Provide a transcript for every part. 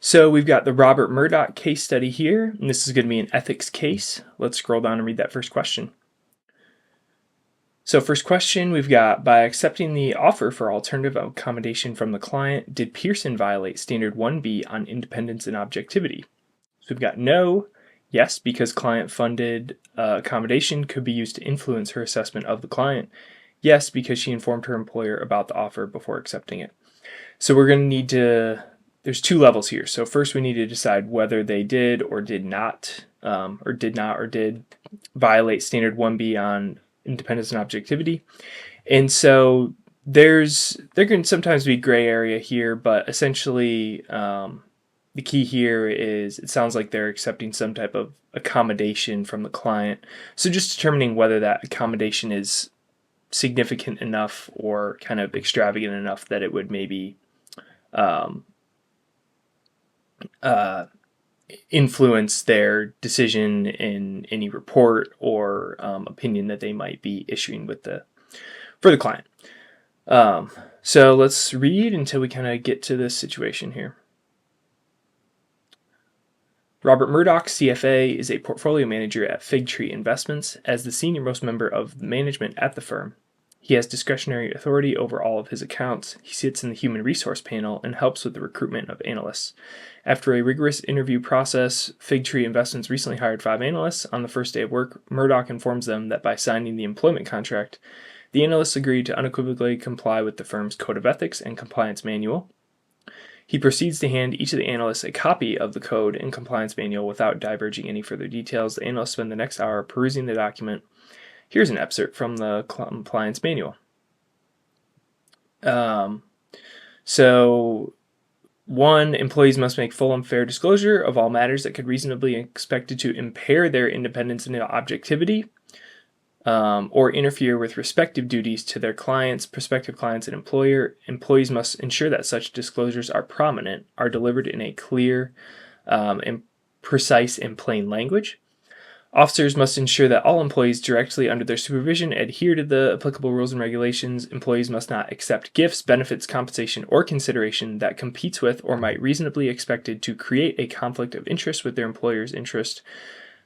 So we've got the Robert Murdock case study here, and this is going to be an ethics case. Let's scroll down and read that first question. So first question, we've got, by accepting the offer for alternative accommodation from the client, did Pearson violate Standard 1B on independence and objectivity? So we've got no, yes, because client-funded accommodation could be used to influence her assessment of the client. Yes, because she informed her employer about the offer before accepting it. So we're going to need to, there's two levels here. So first we need to decide whether they did or did not violate Standard 1B on independence and objectivity. And so there can sometimes be gray area here, but essentially the key here is it sounds like they're accepting some type of accommodation from the client. So just determining whether that accommodation is significant enough or kind of extravagant enough that it would maybe influence their decision in any report or opinion that they might be issuing for the client. So let's read until we kind of get to this situation here. Robert Murdock, CFA, is a portfolio manager at Fig Tree Investments. As the senior-most member of management at the firm, he has discretionary authority over all of his accounts. He sits in the human resource panel and helps with the recruitment of analysts. After a rigorous interview process, Fig Tree Investments recently hired 5 analysts. On the first day of work, Murdock informs them that by signing the employment contract, the analysts agreed to unequivocally comply with the firm's Code of Ethics and Compliance Manual. He proceeds to hand each of the analysts a copy of the Code and Compliance Manual without diverging any further details. The analysts spend the next hour perusing the document. Here's an excerpt from the Compliance Manual. So 1, employees must make full and fair disclosure of all matters that could reasonably be expected to impair their independence and objectivity or interfere with respective duties to their clients, prospective clients, and employer. Employees must ensure that such disclosures are prominent, are delivered in a clear and precise and plain language. Officers must ensure that all employees directly under their supervision adhere to the applicable rules and regulations. Employees must not accept gifts, benefits, compensation, or consideration that competes with or might reasonably be expected to create a conflict of interest with their employer's interest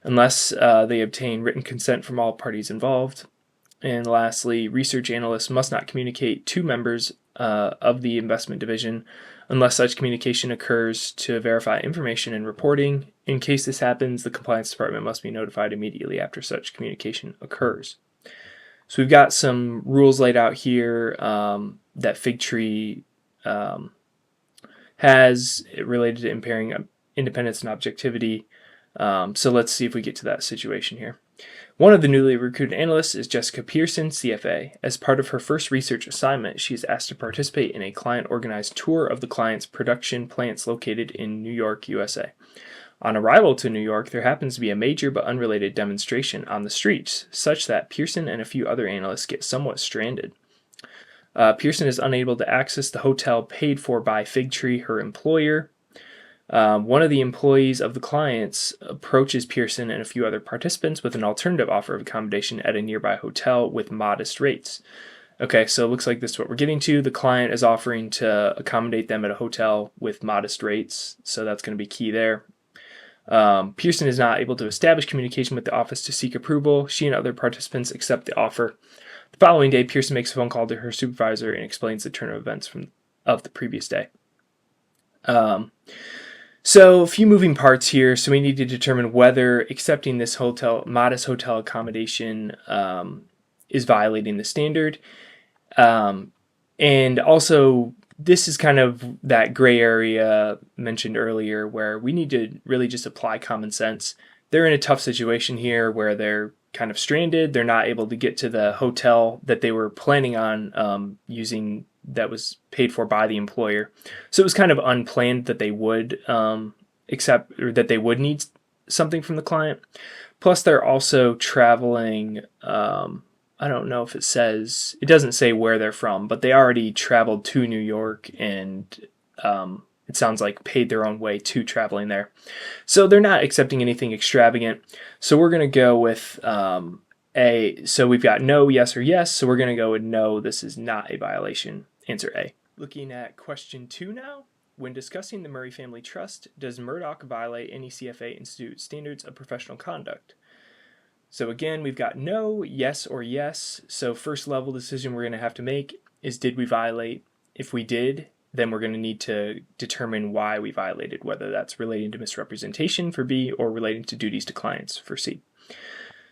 unless they obtain written consent from all parties involved. And lastly, research analysts must not communicate to members of the investment division unless such communication occurs to verify information and reporting. In case this happens, the compliance department must be notified immediately after such communication occurs. So we've got some rules laid out here that Fig Tree has related to impairing independence and objectivity. So let's see if we get to that situation here. One of the newly recruited analysts is Jessica Pearson, CFA. As part of her first research assignment, she is asked to participate in a client-organized tour of the client's production plants located in New York, USA. On arrival to New York, there happens to be a major but unrelated demonstration on the streets, such that Pearson and a few other analysts get somewhat stranded. Pearson is unable to access the hotel paid for by Fig Tree, her employer. One of the employees of the clients approaches Pearson and a few other participants with an alternative offer of accommodation at a nearby hotel with modest rates. Okay, so it looks like this is what we're getting to. The client is offering to accommodate them at a hotel with modest rates, so that's going to be key there. Pearson is not able to establish communication with the office to seek approval. She and other participants accept the offer. The following day, Pearson makes a phone call to her supervisor and explains the turn of events of the previous day. So a few moving parts here. So we need to determine whether accepting this modest hotel accommodation is violating the standard. And also, this is kind of that gray area mentioned earlier where we need to really just apply common sense. They're in a tough situation here where they're kind of stranded. They're not able to get to the hotel that they were planning on using that was paid for by the employer. So it was kind of unplanned that they would accept or that they would need something from the client. Plus, they're also traveling. I don't know if it doesn't say where they're from, but they already traveled to New York and it sounds like paid their own way to traveling there. So they're not accepting anything extravagant. So we're going to go with so we've got no, yes, or yes. So we're going to go with no, this is not a violation. Answer A. Looking at question 2 now. when discussing the Murray Family Trust, does Murdok violate any CFA Institute standards of professional conduct? So again, we've got no, yes, or yes. So first level decision we're going to have to make is, did we violate? If we did, then we're going to need to determine why we violated, whether that's relating to misrepresentation for B or relating to duties to clients for C.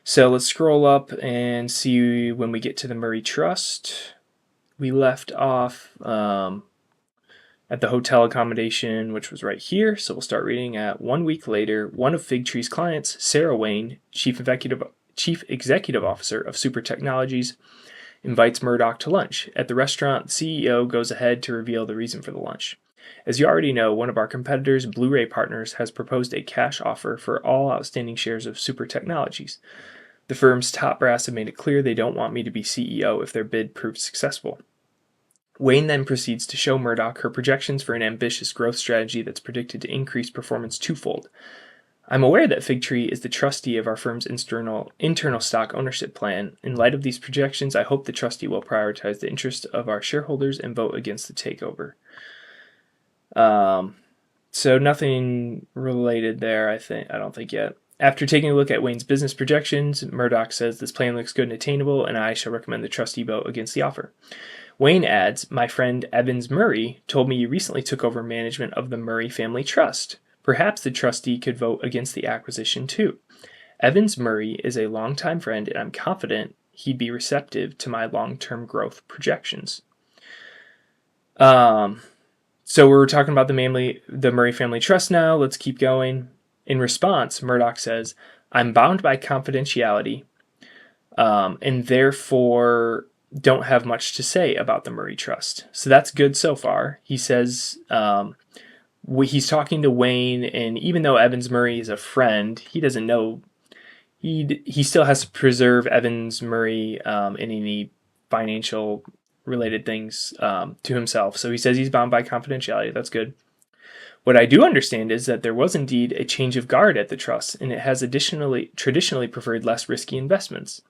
So let's scroll up and see when we get to the Murray Trust. We left off at the hotel accommodation, which was right here. So we'll start reading at 1 week later. One of Fig Tree's clients, Sarah Wayne, Chief Executive Officer of Super Technologies, invites Murdok to lunch. At the restaurant, the CEO goes ahead to reveal the reason for the lunch. As you already know, one of our competitors, Blu-ray Partners, has proposed a cash offer for all outstanding shares of Super Technologies. The firm's top brass have made it clear they don't want me to be CEO if their bid proves successful. Wayne then proceeds to show Murdok her projections for an ambitious growth strategy that's predicted to increase performance twofold. I'm aware that Fig Tree is the trustee of our firm's internal stock ownership plan. In light of these projections, I hope the trustee will prioritize the interest of our shareholders and vote against the takeover. So nothing related there, I don't think yet. After taking a look at Wayne's business projections, Murdok says this plan looks good and attainable, and I shall recommend the trustee vote against the offer. Wayne adds, my friend Evans Murray told me you recently took over management of the Murray Family Trust. Perhaps the trustee could vote against the acquisition too. Evans Murray is a longtime friend, and I'm confident he'd be receptive to my long-term growth projections. So we're talking about the Murray Family Trust now. Let's keep going. In response, Murdok says, I'm bound by confidentiality, and therefore don't have much to say about the Murray Trust. So that's good so far. He says he's talking to Wayne, and even though Evans Murray is a friend, he doesn't know. He still has to preserve Evans Murray in any financial related things to himself. So he says he's bound by confidentiality. That's good. What I do understand is that there was indeed a change of guard at the trust, and it has traditionally preferred less risky investments.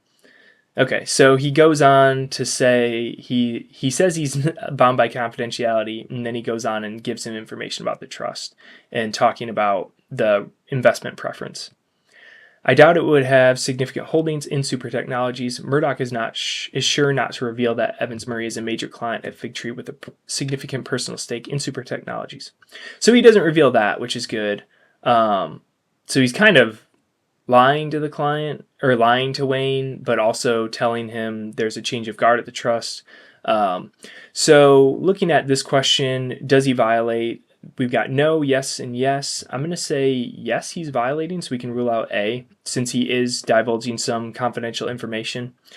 Okay, so he goes on to say he says he's bound by confidentiality, and then he goes on and gives him information about the trust and talking about the investment preference. I doubt it would have significant holdings in Super Technologies. Murdok is sure not to reveal that Evans Murray is a major client at Fig Tree with a significant personal stake in Super Technologies. So he doesn't reveal that, which is good. So he's kind of lying to the client, or lying to Wayne, but also telling him there's a change of guard at the trust. So looking at this question, does he violate? We've got no, yes, and yes. I'm going to say yes, he's violating, so we can rule out A, since he is divulging some confidential information.